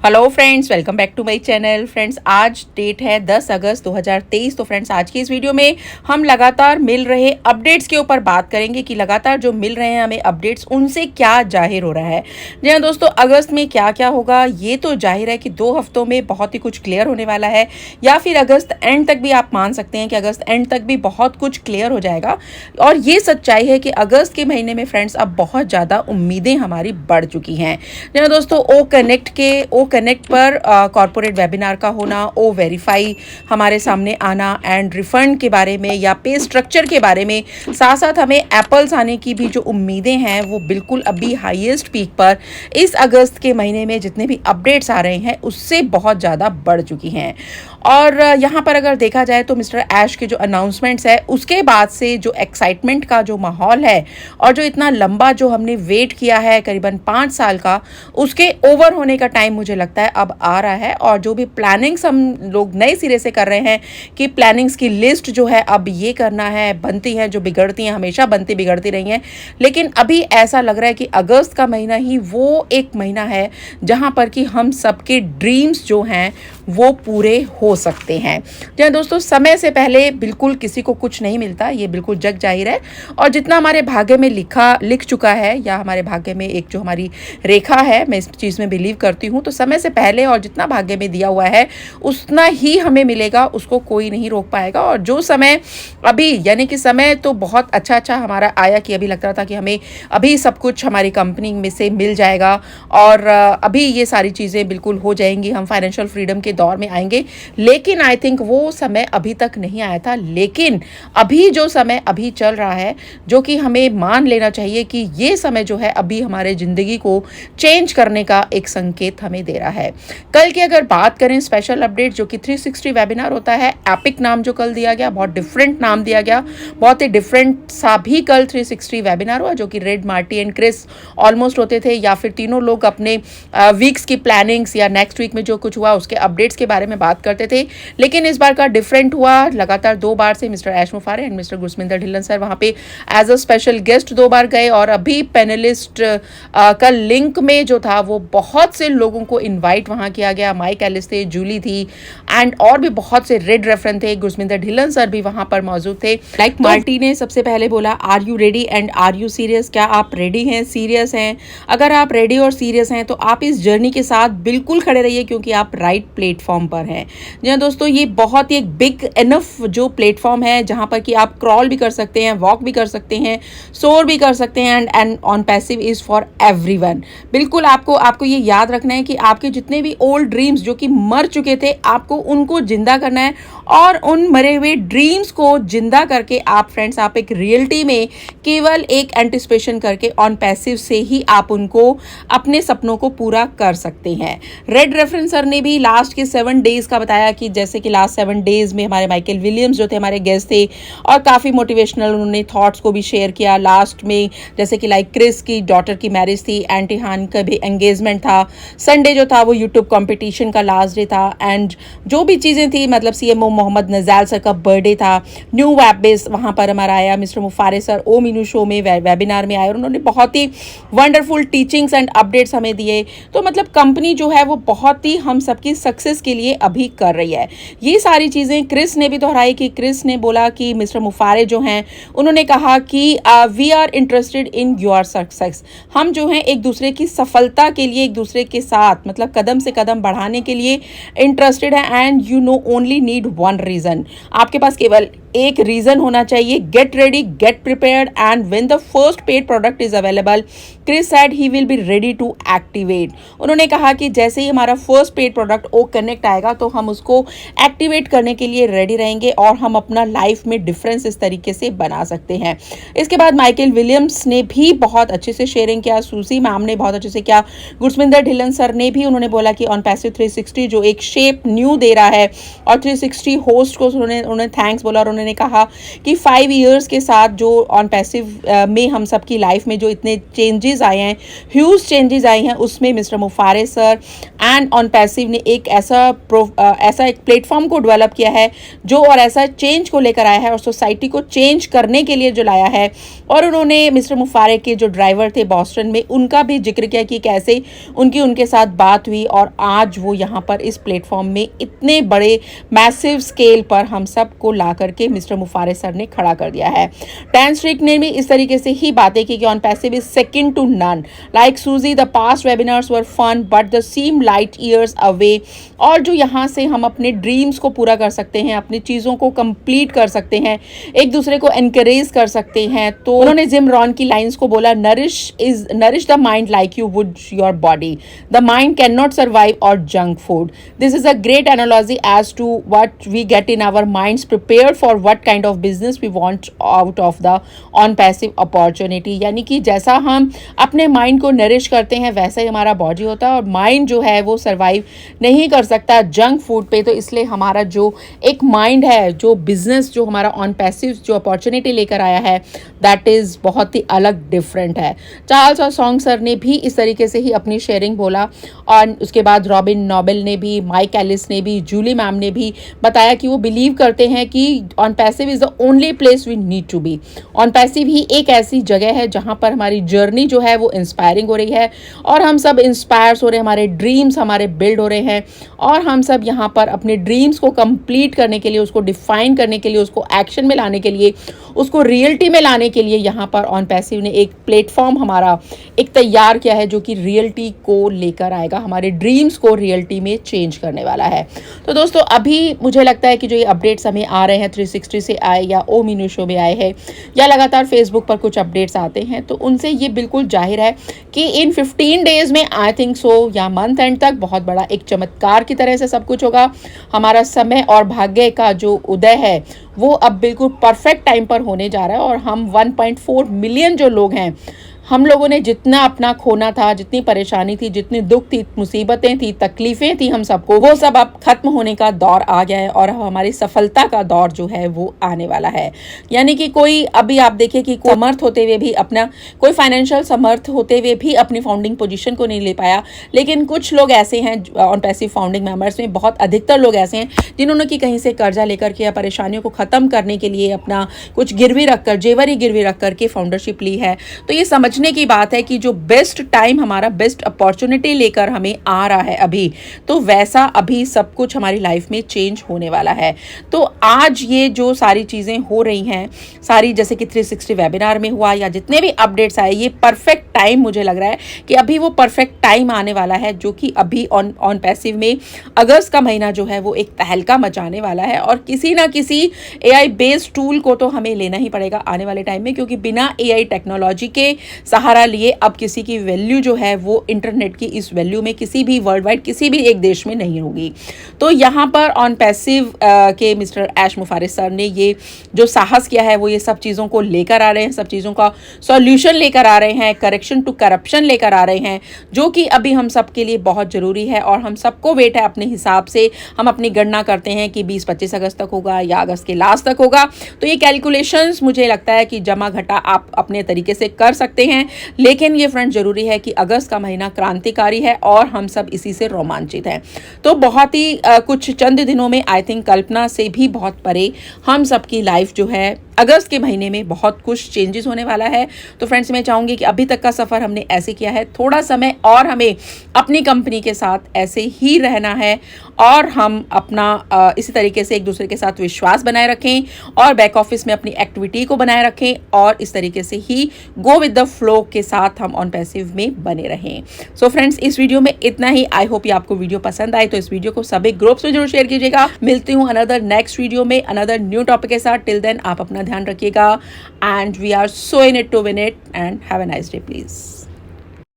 Hello friends, welcome back to my channel. Friends, आज date है 10 अगस्त 2023। तो फ्रेंड्स, आज की इस वीडियो में हम लगातार मिल रहे अपडेट्स के ऊपर बात करेंगे कि लगातार जो मिल रहे हैं हमें अपडेट्स, उनसे क्या जाहिर हो रहा है। जी हाँ दोस्तों, अगस्त में क्या क्या होगा ये तो जाहिर है कि 2 हफ्तों में बहुत ही कुछ क्लियर होने वाला है, या फिर अगस्त एंड तक भी आप मान सकते हैं कि अगस्त एंड तक भी बहुत कुछ क्लियर हो जाएगा। और ये सच्चाई है कि अगस्त के महीने में फ्रेंड्स अब बहुत ज़्यादा उम्मीदें हमारी बढ़ चुकी हैं। जी हाँ दोस्तों, ओ कनेक्ट पर कॉर्पोरेट वेबिनार का होना, ओ वेरीफाई हमारे सामने आना, एंड रिफंड के बारे में या पे स्ट्रक्चर के बारे में, साथ साथ हमें एप्पल्स आने की भी जो उम्मीदें हैं वो बिल्कुल अभी हाईएस्ट पीक पर इस अगस्त के महीने में जितने भी अपडेट्स आ रहे हैं उससे बहुत ज़्यादा बढ़ चुकी हैं। और यहाँ पर अगर देखा जाए तो मिस्टर ऐश के जो अनाउंसमेंट्स है उसके बाद से जो एक्साइटमेंट का जो माहौल है और जो इतना लंबा जो हमने वेट किया है करीबन 5 साल का, उसके ओवर होने का टाइम मुझे लगता है अब आ रहा है। और जो भी प्लानिंग्स हम लोग नए सिरे से कर रहे हैं कि प्लानिंग्स की लिस्ट जो है अब ये करना है, बनती हैं जो बिगड़ती हैं, हमेशा बनती बिगड़ती रही हैं, लेकिन अभी ऐसा लग रहा है कि अगस्त का महीना ही वो एक महीना है जहाँ पर कि हम सबके ड्रीम्स जो हैं वो पूरे हो सकते हैं। जी दोस्तों, समय से पहले बिल्कुल किसी को कुछ नहीं मिलता, ये बिल्कुल जग जाहिर है। और जितना हमारे भाग्य में लिख चुका है, या हमारे भाग्य में एक जो हमारी रेखा है, मैं इस चीज़ में बिलीव करती हूँ, तो समय से पहले और जितना भाग्य में दिया हुआ है उतना ही हमें मिलेगा, उसको कोई नहीं रोक पाएगा। और जो समय अभी, यानी कि समय तो बहुत अच्छा हमारा आया कि अभी लगता था कि हमें अभी सब कुछ हमारी कंपनी में से मिल जाएगा और अभी ये सारी चीज़ें बिल्कुल हो जाएंगी, हम फाइनेंशियल फ्रीडम के दौर में आएंगे। लेकिन आई थिंक वो समय अभी तक नहीं आया था। लेकिन अभी जो समय अभी चल रहा है, जो कि हमें मान लेना चाहिए कि ये समय जो है अभी हमारे ज़िंदगी को चेंज करने का एक संकेत हमें दे रहा है। कल की अगर बात करें स्पेशल अपडेट, जो कि 360 वेबिनार होता है, एपिक नाम जो कल दिया गया, बहुत डिफरेंट नाम दिया गया, बहुत ही डिफरेंट सा भी कल 360 वेबिनार हुआ, जो कि Reid, Marty and Chris almost होते थे, या फिर तीनों लोग अपने वीक्स की प्लानिंग्स या नेक्स्ट वीक में जो कुछ हुआ उसके अपडेट्स के बारे में बात करते थे। लेकिन इस बार का डिफरेंट हुआ, लगातार 2 बार से mister Ash Mufareh and mister Gursminder Dhillon sir वहाँ पे एज अ स्पेशल गेस्ट 2 बार गए। और अभी पैनलिस्ट का लिंक में जो था वो बहुत से लोगों को इन्वाइट वहाँ किया गया। माइक एलिस थे, जूली थी, एंड और भी बहुत से रेड रेफरेंस थे, गुरस्मिंदर ढिल्लन सर भी वहाँ पर मौजूद थे। लाइक मार्टी ने सबसे पहले बोला, are you ready and are you serious? क्या आप रेडी हैं, सीरियस हैं? अगर आप रेडी और सीरियस हैं तो आप इस जर्नी के साथ बिल्कुल खड़े रहिए, क्योंकि आप राइट प्लेटफॉर्म पर हैं। जी हाँ दोस्तों, ये बहुत ही एक बिग इनफ जो प्लेटफॉर्म है जहाँ पर कि आप क्रॉल भी कर सकते हैं, वॉक भी कर सकते हैं, सोर भी कर सकते हैं, and on passive is for everyone. बिल्कुल आपको ये याद रखना है कि आपके जितने भी ओल्ड ड्रीम्स जो कि मर चुके थे, आपको उनको जिंदा करना है। और उन मरे हुए ड्रीम्स को जिंदा करके आप फ्रेंड्स, आप एक रियलिटी में केवल एक एंटिसिपेशन करके ऑन पैसिव से ही आप उनको, अपने सपनों को पूरा कर सकते हैं। रेड रेफरेंसर ने भी लास्ट के 7 डेज का बताया कि जैसे कि लास्ट 7 डेज में हमारे माइकल विलियम्स जो थे हमारे गेस्ट थे, और काफ़ी मोटिवेशनल उन्होंने थॉट्स को भी शेयर किया लास्ट में। जैसे कि लाइक क्रिस की डॉटर की मैरिज थी, एंटी हान का भी एंगेजमेंट था, संडे जो था वो यूट्यूब कंपटीशन का लास्ट डे था, एंड जो भी चीज़ें थी, मतलब CMO मोहम्मद नज़ाल सर का बर्थडे था, न्यू वेब बेस वहाँ पर हमारा आया, मिस्टर मुफारे सर ओ मीनू शो में वेबिनार में आए और उन्होंने बहुत ही वंडरफुल टीचिंग्स एंड अपडेट्स हमें दिए। तो मतलब कंपनी जो है वो बहुत ही हम सबकी सक्सेस के लिए अभी कर रही है। ये सारी चीज़ें क्रिस ने भी दोहराई कि क्रिस ने बोला कि मिस्टर मुफारे जो हैं उन्होंने कहा कि we are interested in your success. हम जो हैं एक दूसरे की सफलता के लिए, एक दूसरे के साथ मतलब कदम से कदम बढ़ाने के लिए इंटरेस्टेड है। And you know only need one reason, आपके पास केवल एक रीजन होना चाहिए, get ready, get prepared, and when the first paid product is available, Chris said he will be ready to activate. उन्होंने कहा कि जैसे ही हमारा फर्स्ट पेड प्रोडक्ट ओ कनेक्ट आएगा तो हम उसको एक्टिवेट करने के लिए रेडी रहेंगे और हम अपना लाइफ में डिफरेंस इस तरीके से बना सकते हैं। इसके बाद माइकल विलियम्स ने भी बहुत अच्छे से शेयरिंग किया, सूसी मैम ने बहुत अच्छे से किया, गुरस्मिंदर ढिल्लन सर ने भी, उन्होंने बोला कि ऑन पैसिव 360 जो एक शेप न्यू दे रहा है, और 360 होस्ट को उन्होंने थैंक्स बोला और उन्होंने उन्होंने कहा कि 5 ईयर्स के साथ जो ऑन पैसिव में हम सबकी लाइफ में जो इतने चेंजेस आए हैं, ह्यूज चेंजेस आए हैं, उसमें mister मुफारे sir and on passive ने एक ऐसा एक प्लेटफॉर्म को डेवलप किया है जो और ऐसा चेंज को लेकर आया है और सोसाइटी को चेंज करने के लिए जो लाया है। और उन्होंने मिस्टर मुफारे के जो ड्राइवर थे बॉस्टन में, उनका भी जिक्र किया कि कैसे उनके साथ बात हुई और आज वो यहाँ पर इस प्लेटफॉर्म में इतने बड़े मैसिव स्केल पर हम सबको ला करके मिस्टर मुफारे सर ने खड़ा कर दिया है। डैन स्ट्रिक ने भी इस तरीके से ही बातें की कि OnPassive is second to none, like Suzy the past webinars were fun but the seem light years away. और जो यहाँ से हम अपने ड्रीम्स को पूरा कर सकते हैं, अपनी चीज़ों को कंप्लीट कर सकते हैं, एक दूसरे को एनकरेज कर सकते हैं। तो उन्होंने जिम रॉन की लाइंस को बोला, nourish the mind like you would your body, the mind can not survive or junk food. This is a great analogy as to what we get in our minds prepared for what kind of business we want out of the OnPassive opportunity. यानी कि जैसा हम अपने mind को nourish करते हैं वैसा ही हमारा बॉडी होता है, और माइंड जो है वो सर्वाइव नहीं कर सकता जंक फूड पे। तो इसलिए हमारा जो एक माइंड है, जो बिजनेस जो हमारा ऑन पैसिव जो अपॉर्चुनिटी लेकर आया है, दैट इज़ बहुत ही अलग डिफरेंट है। चार्ल्स और सॉन्ग सर ने भी इस तरीके से ही अपनी शेयरिंग बोला, और उसके बाद रॉबिन नोबेल ने भी, माइक एलिस ने भी, जूली मैम ने भी बताया कि वो बिलीव करते हैं कि OnPassive is the only place we need to be. OnPassive ही एक ऐसी जगह है जहाँ पर हमारी जर्नी जो है वो इंस्पायरिंग हो रही है, और हम सब इंस्पायर्स हो रहे हैं, हमारे ड्रीम्स हमारे बिल्ड हो रहे हैं, और हम सब यहाँ पर अपने ड्रीम्स को कंप्लीट करने के लिए, उसको डिफाइन करने के लिए, उसको एक्शन में लाने के लिए, उसको रियलिटी में लाने के लिए यहाँ पर ऑन पैसिव ने एक प्लेटफॉर्म हमारा एक तैयार किया है जो कि रियलिटी को लेकर आएगा, हमारे ड्रीम्स को रियलिटी में चेंज करने वाला है। तो दोस्तों अभी मुझे लगता है कि जो ये अपडेट्स हमें आ रहे हैं 360 से आए या ओ मीनू शो में आए हैं या लगातार फेसबुक पर कुछ अपडेट्स आते हैं, तो उनसे ये बिल्कुल जाहिर है कि इन 15 डेज में आई थिंक सो या मंथ एंड तक बहुत बड़ा एक चमत्कार की तरह से सब कुछ होगा। हमारा समय और भाग्य का जो उदय है वो अब बिल्कुल परफेक्ट टाइम पर होने जा रहा है, और हम 1.4 मिलियन जो लोग हैं, हम लोगों ने जितना अपना खोना था, जितनी परेशानी थी, जितनी दुख थी, मुसीबतें थी, तकलीफें थी हम सबको, वो सब अब खत्म होने का दौर आ गया है, और हमारी सफलता का दौर जो है वो आने वाला है। यानी कि कोई अभी आप देखिए कि समर्थ होते हुए भी अपना, कोई फाइनेंशियल समर्थ होते हुए भी अपनी फाउंडिंग पोजीशन को नहीं ले पाया, लेकिन कुछ लोग ऐसे हैं ऑन पैसिव फाउंडिंग मेंबर्स में, बहुत अधिकतर लोग ऐसे हैं जिन्होंने कि कहीं से कर्जा लेकर के या परेशानियों को ख़त्म करने के लिए अपना कुछ गिरवी रखकर, जेवर ही गिरवी रख करके फाउंडरशिप ली है। तो ये समझ की बात है कि जो बेस्ट टाइम हमारा बेस्ट अपॉर्चुनिटी लेकर हमें आ रहा है अभी, तो वैसा अभी सब कुछ हमारी लाइफ में चेंज होने वाला है। तो आज ये जो सारी चीज़ें हो रही हैं, सारी जैसे कि 360 वेबिनार में हुआ या जितने भी अपडेट्स आए, ये परफेक्ट टाइम मुझे लग रहा है कि अभी वो परफेक्ट टाइम आने वाला है जो कि अभी ऑन पैसिव में अगस्त का महीना जो है वो एक तहलका मचाने वाला है, और किसी ना किसी AI बेस्ड टूल को तो हमें लेना ही पड़ेगा आने वाले टाइम में, क्योंकि बिना AI टेक्नोलॉजी के सहारा लिए अब किसी की वैल्यू जो है वो इंटरनेट की इस वैल्यू में किसी भी वर्ल्ड वाइड किसी भी एक देश में नहीं होगी। तो यहाँ पर ऑन पैसिव के मिस्टर ऐश मुफारिस सर ने ये जो साहस किया है वो ये सब चीज़ों को लेकर आ रहे हैं, सब चीज़ों का सॉल्यूशन लेकर आ रहे हैं, करेक्शन टू करप्शन लेकर आ रहे हैं, जो कि अभी हम सब के लिए बहुत ज़रूरी है। और हम सबको वेट है अपने हिसाब से, हम अपनी गणना करते हैं कि 20-25 अगस्त तक होगा या अगस्त के लास्ट तक होगा। तो ये कैलकुलेशंस मुझे लगता है कि जमा घटा आप अपने तरीके से कर सकते हैं, लेकिन ये फ्रेंड ज़रूरी है कि अगस्त का महीना क्रांतिकारी है और हम सब इसी से रोमांचित हैं। तो बहुत ही कुछ चंद दिनों में आई थिंक कल्पना से भी बहुत परे हम सबकी लाइफ जो है अगस्त के महीने में बहुत कुछ चेंजेस होने वाला है। तो फ्रेंड्स मैं चाहूँगी कि अभी तक का सफ़र हमने ऐसे किया है, थोड़ा समय और हमें अपनी कंपनी के साथ ऐसे ही रहना है, और हम अपना इसी तरीके से एक दूसरे के साथ विश्वास बनाए रखें और बैक ऑफिस में अपनी एक्टिविटी को बनाए रखें, और इस तरीके से ही गो विद द फ्लो के साथ हम ऑन पैसिव में बने रहें। सो फ्रेंड्स इस वीडियो में इतना ही। आई होप ये आपको वीडियो पसंद आए, तो इस वीडियो को सभी ग्रुप्स में जरूर शेयर कीजिएगा। मिलती हूँ अनदर नेक्स्ट वीडियो में अनदर न्यू टॉपिक के साथ। टिल देन आप अपना ध्यान रखिएगा, and we are so in it to win it, and have a nice day please.